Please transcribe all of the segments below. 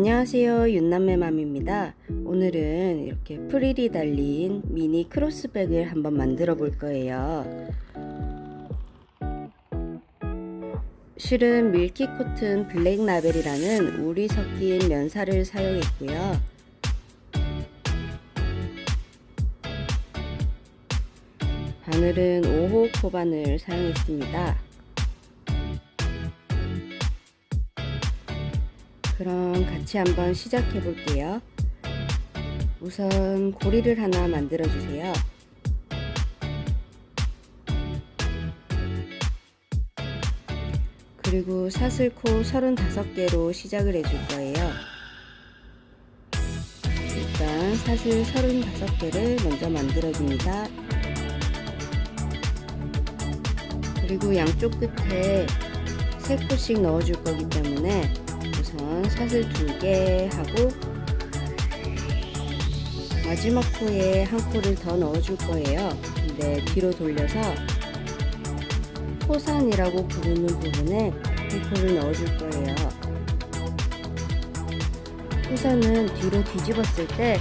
안녕하세요, 윤남매맘입니다. 오늘은 이렇게 프릴이 달린 미니 크로스백을 한번 만들어 볼 거예요. 실은 밀키 코튼 블랙 라벨이라는 울이 섞인 면사를 사용했고요. 바늘은 5호 코바늘 사용했습니다. 그럼 같이 한번 시작해 볼게요. 우선 고리를 하나 만들어 주세요. 그리고 사슬코 35개로 시작을 해줄 거예요. 일단 사슬 35개를 먼저 만들어 줍니다. 그리고 양쪽 끝에 3코씩 넣어 줄 거기 때문에 우선 사슬 2개 하고 마지막 코에 한 코를 더 넣어 줄 거예요. 근데 뒤로 돌려서 포산이라고 부르는 부분에 한 코를 넣어 줄 거예요. 포산은 뒤로 뒤집었을 때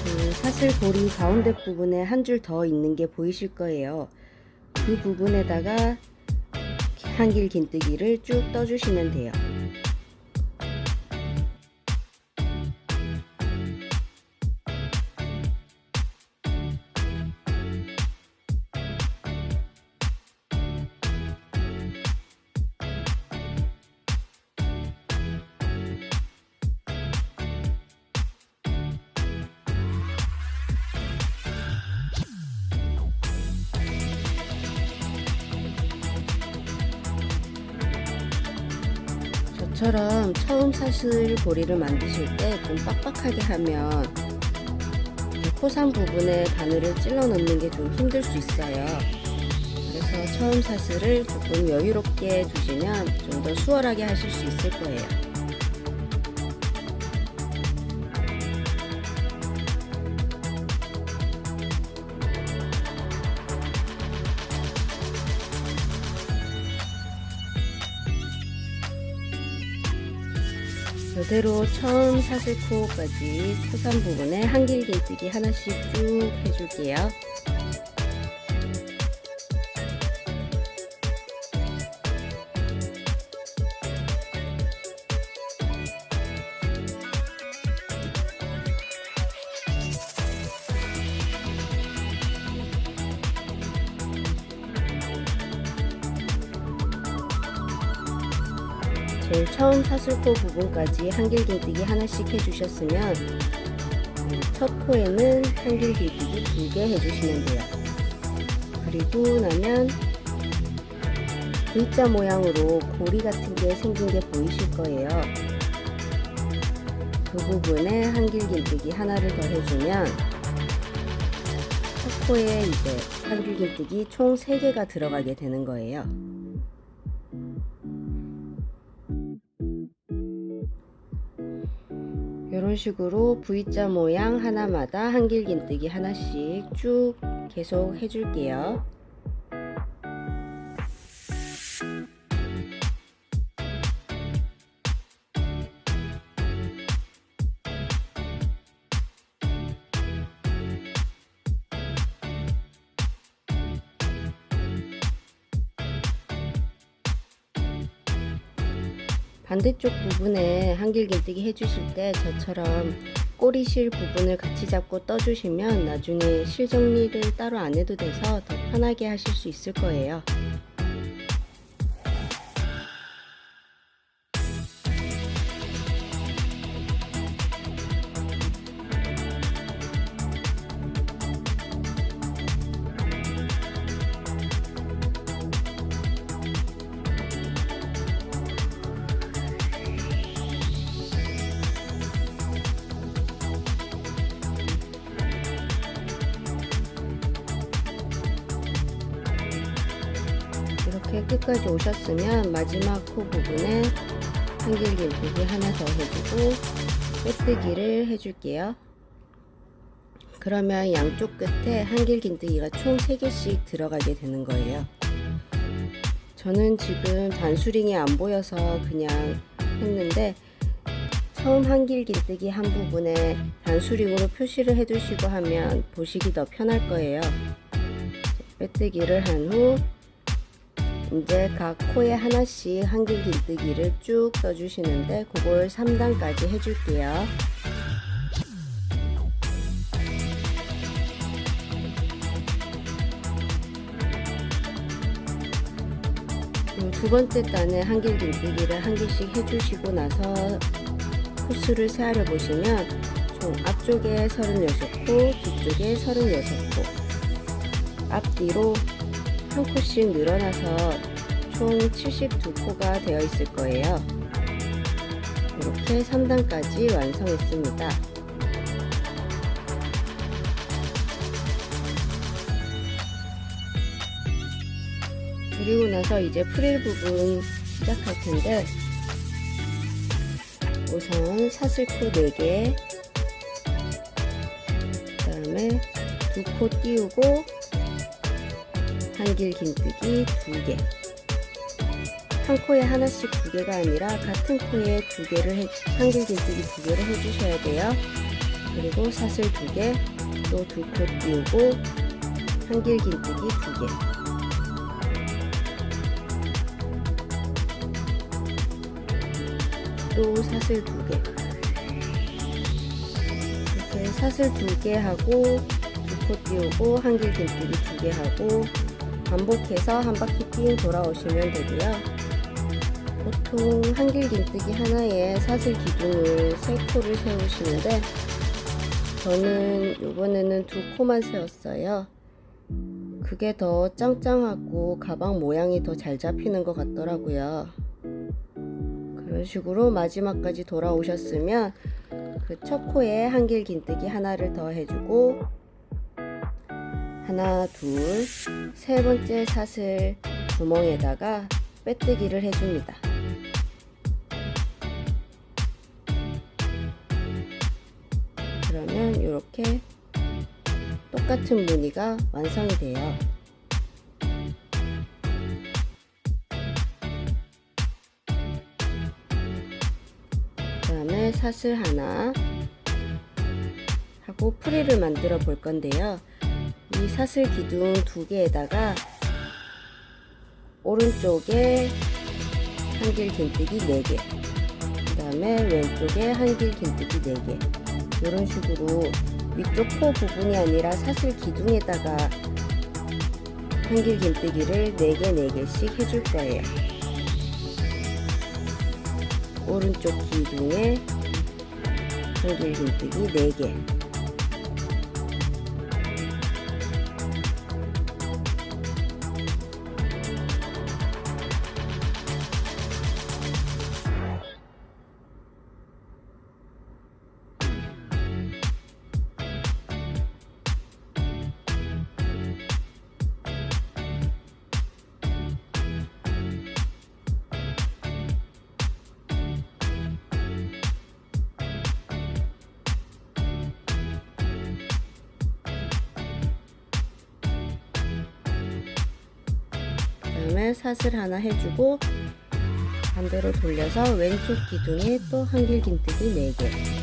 그 사슬 고리 가운데 부분에 한 줄 더 있는 게 보이실 거예요. 그 부분에다가 한길 긴뜨기를 쭉 떠주시면 돼요. 저처럼 처음 사슬 고리를 만드실 때 좀 빡빡하게 하면 포산 부분에 바늘을 찔러 넣는 게 좀 힘들 수 있어요. 그래서 처음 사슬을 조금 여유롭게 두시면 좀 더 수월하게 하실 수 있을 거예요. 이대로 처음 사슬코까지 포산 부분에 한길 긴뜨기 하나씩 쭉 해줄게요. 제일 처음 사슬코 부분까지 한길 긴뜨기 하나씩 해주셨으면 첫 코에는 한길 긴뜨기 2개 해주시면 돼요. 그리고 나면 V자 모양으로 고리 같은 게 생긴 게 보이실 거예요. 그 부분에 한길 긴뜨기 하나를 더 해주면 첫 코에 이제 한길 긴뜨기 총 3개가 들어가게 되는 거예요. 이런 식으로 V자 모양 하나마다 한길 긴뜨기 하나씩 쭉 계속 해줄게요. 반대쪽 부분에 한길 긴뜨기 해주실 때 저처럼 꼬리실 부분을 같이 잡고 떠주시면 나중에 실 정리를 따로 안 해도 돼서 더 편하게 하실 수 있을 거예요. 이렇게 끝까지 오셨으면 마지막 코 부분에 한길 긴뜨기 하나 더 해주고 빼뜨기를 해줄게요. 그러면 양쪽 끝에 한길 긴뜨기가 총 3개씩 들어가게 되는 거예요. 저는 지금 단수링이 안 보여서 그냥 했는데 처음 한길긴뜨기 한 부분에 단수링으로 표시를 해두시고 하면 보시기 더 편할 거예요. 빼뜨기를 한 후 이제 각 코에 하나씩 한길긴뜨기를 쭉 떠주시는데 그걸 3단까지 해줄게요. 두 번째 단에 한길긴뜨기를 한 개씩 해주시고 나서 코수를 세하려 보시면 총 앞쪽에 36코, 뒤쪽에 36코, 앞뒤로 한 코씩 늘어나서 총 72코가 되어 있을 거예요. 이렇게 3단까지 완성했습니다. 그리고 나서 이제 프릴 부분 시작할 텐데, 우선 사슬코 4개, 그 다음에 2코 띄우고 한길긴뜨기 2개, 한 코에 하나씩 2개가 아니라 같은 코에 한길긴뜨기 2개를 해주셔야 돼요. 그리고 사슬 2개, 또 2코 띄우고 한길긴뜨기 2개, 또 사슬 2개, 이렇게 사슬 2개 하고 2코 띄우고 한길긴뜨기 2개 하고 반복해서 한 바퀴 삥 돌아오시면 되고요. 보통 한길긴뜨기 하나에 사슬 기둥을 3코를 세우시는데 저는 이번에는 2코만 세웠어요. 그게 더 짱짱하고 가방 모양이 더 잘 잡히는 것 같더라고요. 그런 식으로 마지막까지 돌아오셨으면 그 첫 코에 한길긴뜨기 하나를 더 해주고 하나, 둘, 세 번째 사슬 구멍에다가 빼뜨기를 해줍니다. 그러면 이렇게 똑같은 무늬가 완성이 돼요. 그 다음에 사슬 하나 하고 프릴을 만들어 볼 건데요. 이 사슬 기둥 2개에다가 오른쪽에 한길긴뜨기 4개, 그 다음에 왼쪽에 한길긴뜨기 4개, 이런 식으로 위쪽 코 부분이 아니라 사슬 기둥에다가 한길긴뜨기를 4개 4개씩 해줄 거예요. 오른쪽 기둥에 한길긴뜨기 4개, 그다음에 사슬 하나 해주고 반대로 돌려서 왼쪽 기둥에 또 한길긴뜨기 4개,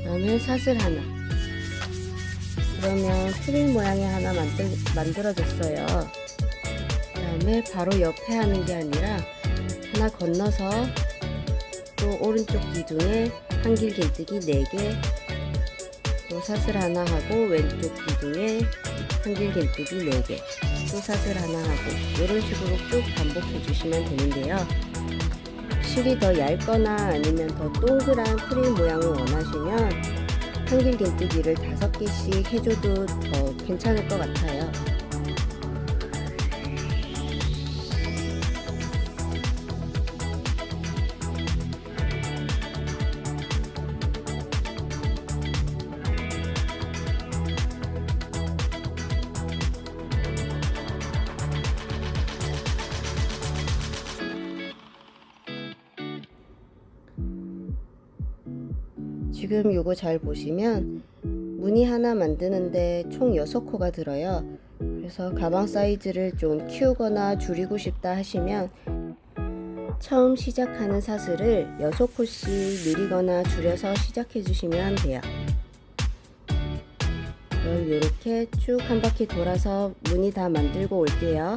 그다음에 사슬 하나. 그러면 프릴 모양이 하나 만들어졌어요. 그 다음에 바로 옆에 하는 게 아니라 하나 건너서 또 오른쪽 기둥에 한길긴뜨기 4개, 또 사슬 하나 하고 왼쪽 기둥에 한길긴뜨기 4개, 또 사슬 하나 하고 이런 식으로 쭉 반복해 주시면 되는데요. 실이 더 얇거나 아니면 더 동그란 프릴 모양을 원하시면 한길긴뜨기를 5개씩 해줘도 더 괜찮을 것 같아요. 지금 요거 잘 보시면 무늬 하나 만드는데 총 6코가 들어요. 그래서 가방 사이즈를 좀 키우거나 줄이고 싶다 하시면 처음 시작하는 사슬을 6코씩 늘리거나 줄여서 시작해 주시면 돼요. 그럼 이렇게 쭉 한 바퀴 돌아서 무늬 다 만들고 올게요.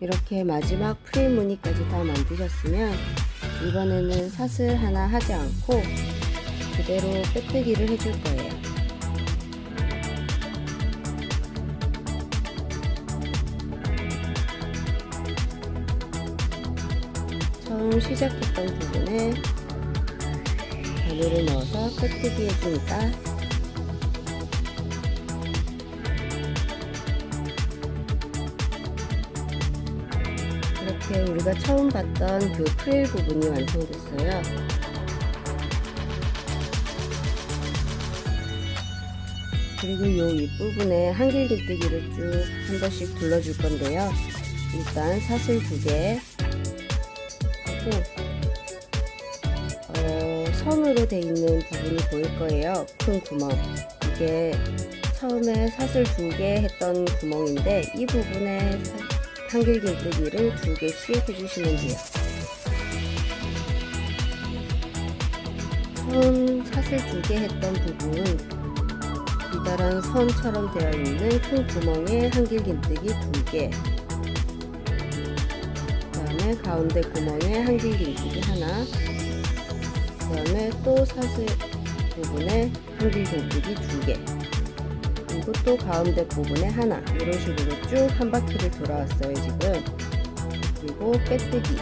이렇게 마지막 프릴 무늬까지 다 만드셨으면 이번에는 사슬 하나 하지 않고 그대로 빼뜨기를 해줄 거예요. 처음 시작했던 부분에 바늘을 넣어서 빼뜨기 해주니까 이렇게 우리가 처음 봤던 그 프릴 부분이 완성됐어요. 그리고 이 윗부분에 한길긴뜨기를 쭉 한 번씩 둘러줄 건데요. 일단 사슬 2개 하고 선으로 돼 있는 부분이 보일 거예요. 큰 구멍. 이게 처음에 사슬 2개 했던 구멍인데 이 부분에 한길긴뜨기를 2개씩 해주시면 돼요. 처음 사슬 2개 했던 부분 기다란 선처럼 되어 있는 큰 구멍에 한길긴뜨기 2개, 그 다음에 가운데 구멍에 한길긴뜨기 하나, 그 다음에 또 사슬 부분에 한길긴뜨기 2개, 그리고 또 가운데 부분에 하나, 이런 식으로 쭉 한 바퀴를 돌아왔어요 지금. 그리고 빼뜨기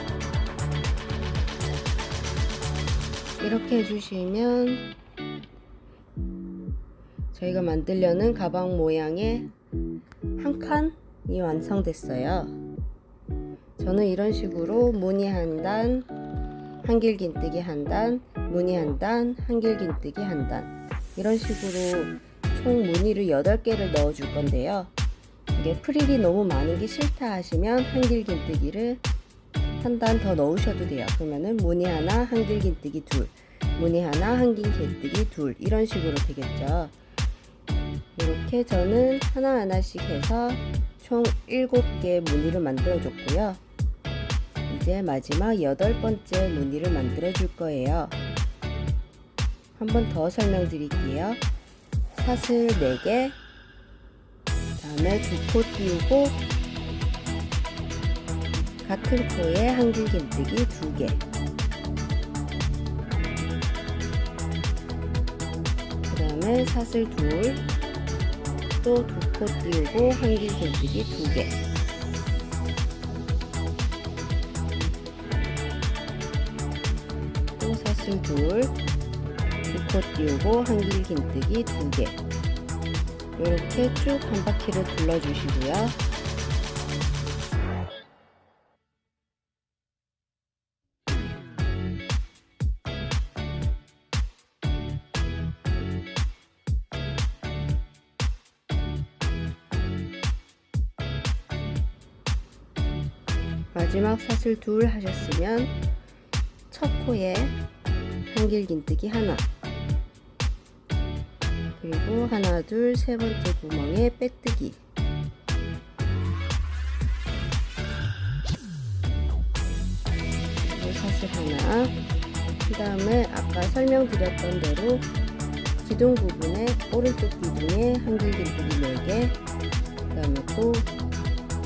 이렇게 해주시면 저희가 만들려는 가방 모양의 한 칸이 완성됐어요. 저는 이런 식으로 무늬 한 단, 한길긴뜨기 한 단, 무늬 한 단, 한길긴뜨기 한 단, 이런 식으로 총 무늬를 8개를 넣어 줄 건데요. 이게 프릴이 너무 많은 게 싫다 하시면 한길긴뜨기를 한 단 더 넣으셔도 돼요. 그러면은 무늬 하나, 한길긴뜨기 둘, 무늬 하나, 한길긴뜨기 둘, 이런 식으로 되겠죠. 이렇게 저는 하나하나씩 해서 총 7개 무늬를 만들어 줬고요. 이제 마지막 8번째 무늬를 만들어 줄 거예요. 한 번 더 설명드릴게요. 사슬 4개, 그 다음에 2코 띄우고 같은 코에 한길긴뜨기 2개, 그 다음에 사슬 둘, 또 2코 띄우고 한길긴뜨기 2개, 또 사슬 둘, 2코 띄우고 한길긴뜨기 2개, 이렇게 쭉 한 바퀴를 둘러주시고요. 마지막 사슬 둘 하셨으면 첫 코에 한길긴뜨기 하나, 그리고 하나 둘 세 번째 구멍에 빼뜨기, 그리고 사슬 하나, 그 다음에 아까 설명드렸던 대로 기둥 부분에 오른쪽 기둥에 한길긴뜨기 4개, 그 다음에 또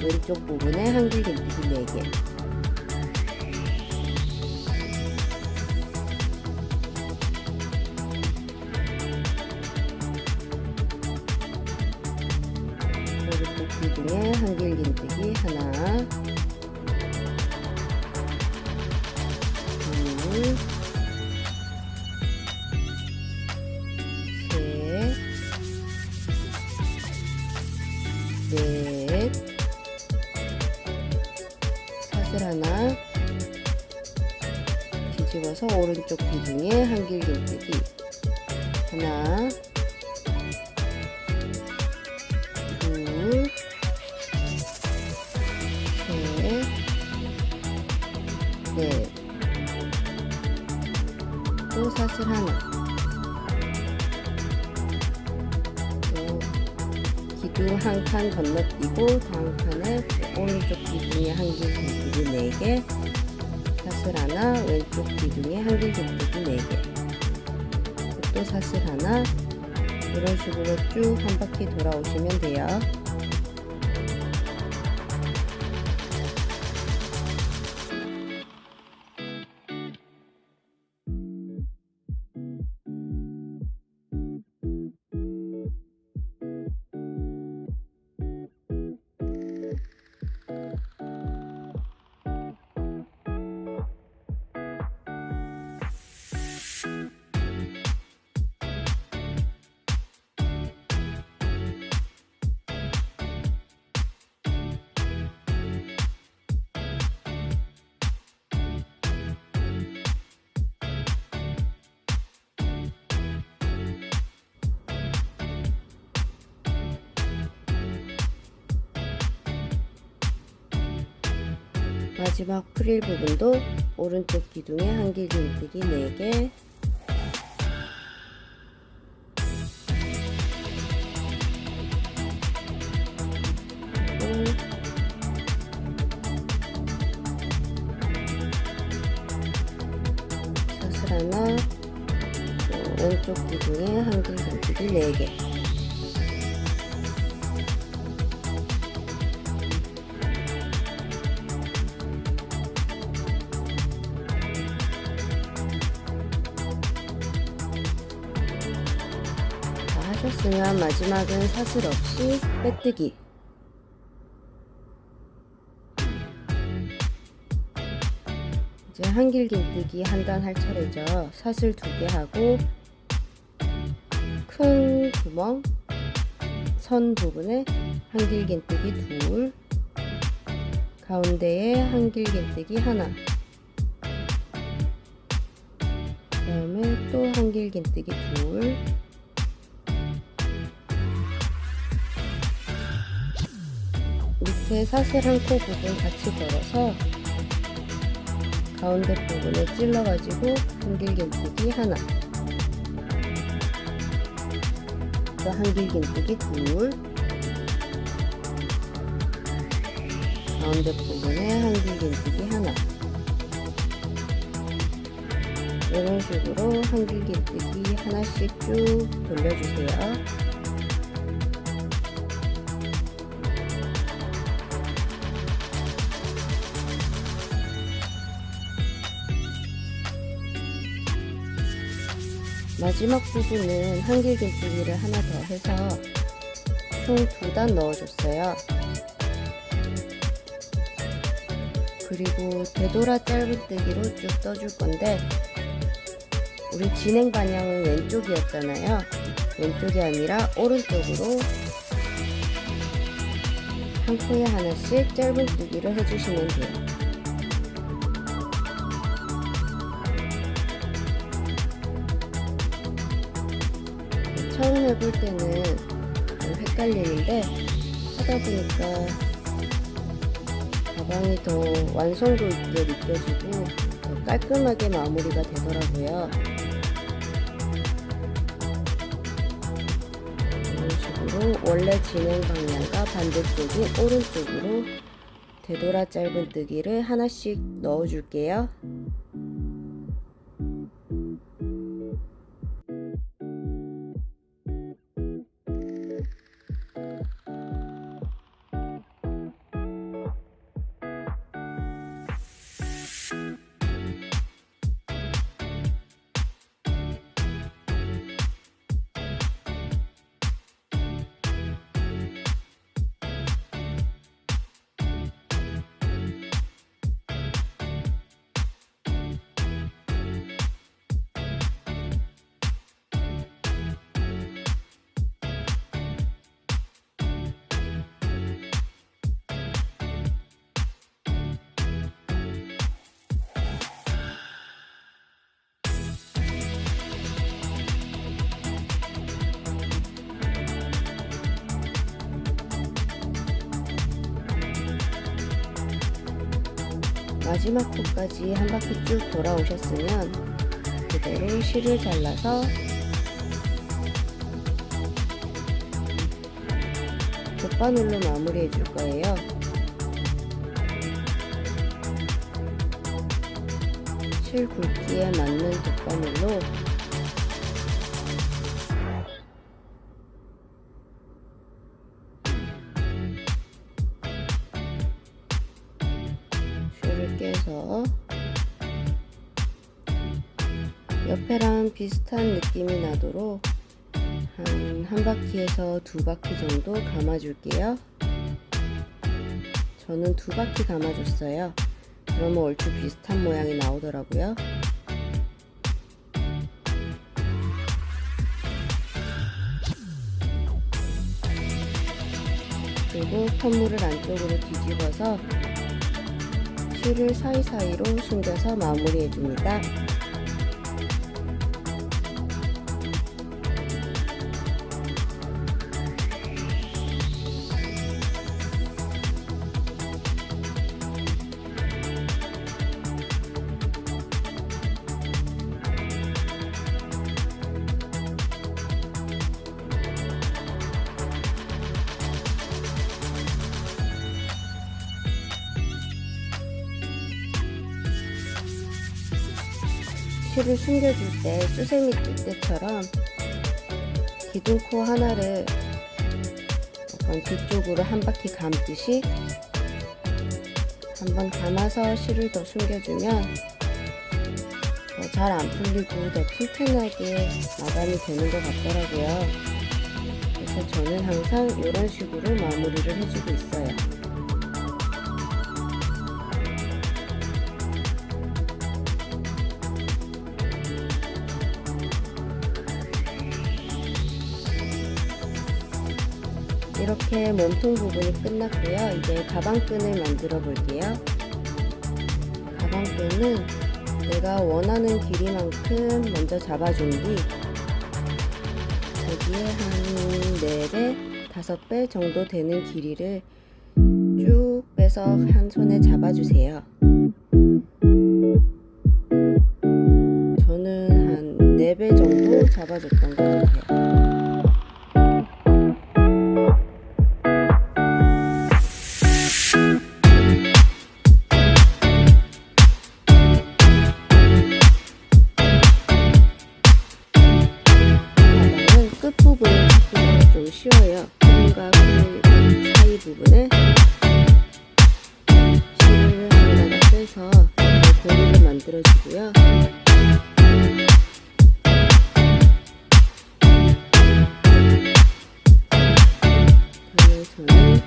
왼쪽 부분에 한길긴뜨기 4개, 오른쪽 기둥에 한길긴뜨기 하나, 둘, 셋, 넷, 사슬 하나, 뒤집어서 오른쪽 기둥에 한길긴뜨기 하나, 둘, 셋, 넷, 또 사슬 하나, 또 기둥 한 칸 건너뛰고 다음 칸에 오른쪽 기둥에 한길긴뜨기 4개, 사슬 하나, 왼쪽 기둥에 한길긴뜨기 4개, 또 사슬 하나, 이런 식으로 쭉 한 바퀴 돌아오시면 돼요. 마지막 프릴 부분도 오른쪽 기둥에 한길긴뜨기 4개, 사슬 하나, 왼쪽 기둥에 한길긴뜨기 4개, 하셨으면 마지막은 사슬 없이 빼뜨기, 이제 한길긴뜨기 한 단 할 차례죠. 사슬 2개 하고 큰 구멍 선 부분에 한길긴뜨기 둘, 가운데에 한길긴뜨기 하나, 그 다음에 또 한길긴뜨기 둘, 밑에 사슬 한 코 부분 같이 걸어서 가운데 부분에 찔러 가지고 한길긴뜨기 하나, 또 한길긴뜨기 둘, 가운데 부분에 한길긴뜨기 하나, 이런 식으로 한길긴뜨기 하나씩 쭉 돌려주세요. 마지막 부분은 한길긴뜨기를 하나 더 해서 총 2단 넣어줬어요. 그리고 되돌아 짧은뜨기로 쭉 떠줄 건데, 우리 진행 방향은 왼쪽이었잖아요. 왼쪽이 아니라 오른쪽으로 한 코에 하나씩 짧은뜨기를 해주시면 돼요. 처음 해볼 때는 좀 헷갈리는데 하다 보니까 가방이 더 완성도 있게 느껴지고 더 깔끔하게 마무리가 되더라고요. 이런 식으로 원래 진행 방향과 반대쪽인 오른쪽으로 되돌아 짧은뜨기를 하나씩 넣어 줄게요. 마지막 코까지 한 바퀴 쭉 돌아오셨으면 그대로 실을 잘라서 돗바늘로 마무리해 줄 거예요. 실 굵기에 맞는 돗바늘로 깨서 옆에랑 비슷한 느낌이 나도록 한 바퀴에서 두 바퀴 정도 감아줄게요. 저는 두 바퀴 감아줬어요. 그러면 얼추 비슷한 모양이 나오더라고요. 그리고 펌물을 안쪽으로 뒤집어서 실을 사이사이로 숨겨서 마무리해 줍니다. 실을 숨겨줄 때 수세미 뜰 때처럼 기둥코 하나를 약간 뒤쪽으로 한 바퀴 감듯이 한번 감아서 실을 더 숨겨주면 더 잘 안 풀리고 더 튼튼하게 마감이 되는 것 같더라고요. 그래서 저는 항상 이런 식으로 마무리를 해주고 있어요. 이렇게 몸통 부분이 끝났고요. 이제 가방끈을 만들어 볼게요. 가방끈은 내가 원하는 길이만큼 먼저 잡아준 뒤 여기에 한 4배, 5배 정도 되는 길이를 쭉 빼서 한 손에 잡아주세요. 저는 한 4배 정도 잡아줬던 것 같아요. 끝부분을 잡기가 좀 쉬워요. 풀과 풀 사이 부분에 실을 한 가닥 빼서 고리를 만들어주고요. 저는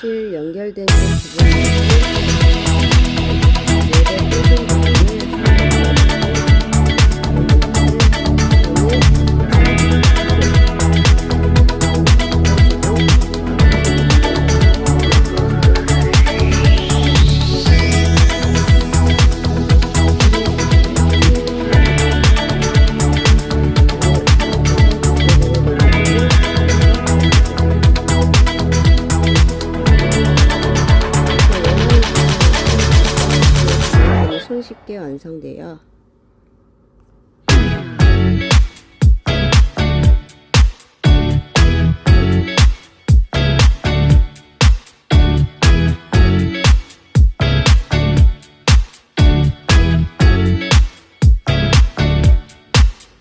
실 연결된 쪽 부분을 네개 꽂은 부분을 쉽게 완성돼요.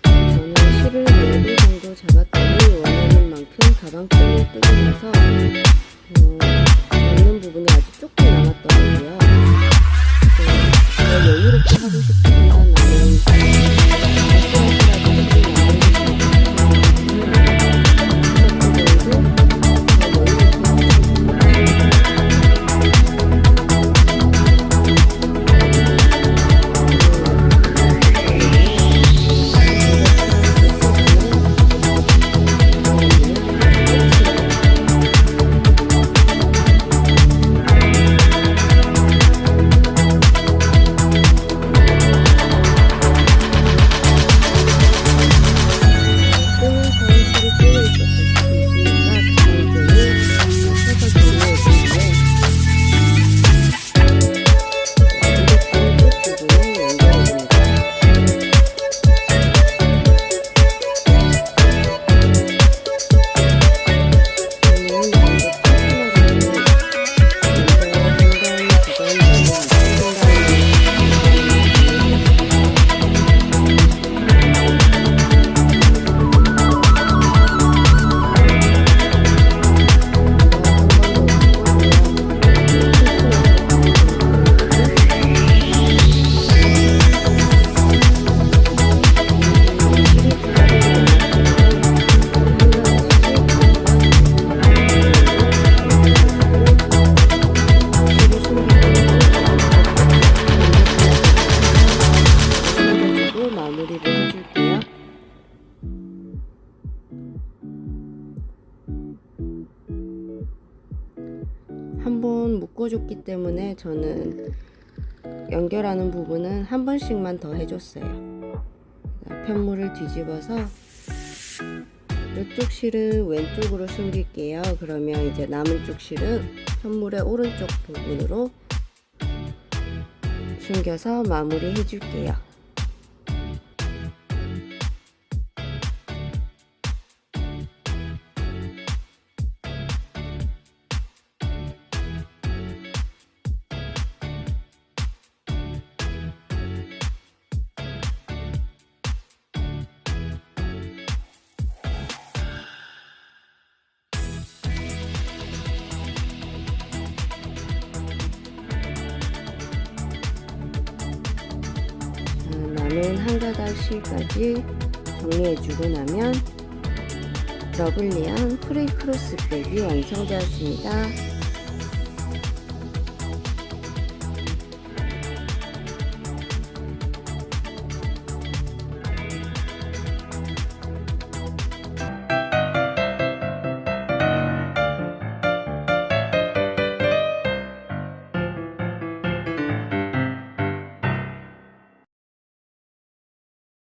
저는 실을 4개 정도 잡았더니 원하는 만큼 가방끈을 끄고 나서 남는 부분이 아주 조금 남았더라고요. 더 여유롭게 하고 싶으면 나는 마무리를 해줄게요. 한번 묶어줬기 때문에 저는 연결하는 부분은 한 번씩만 더 해줬어요. 편물을 뒤집어서 이쪽 실은 왼쪽으로 숨길게요. 그러면 이제 남은 쪽 실은 편물의 오른쪽 부분으로 숨겨서 마무리 해줄게요. 남은 한 가닥 실까지 정리해주고 나면 러블리한 프릴 크로스백이 완성되었습니다.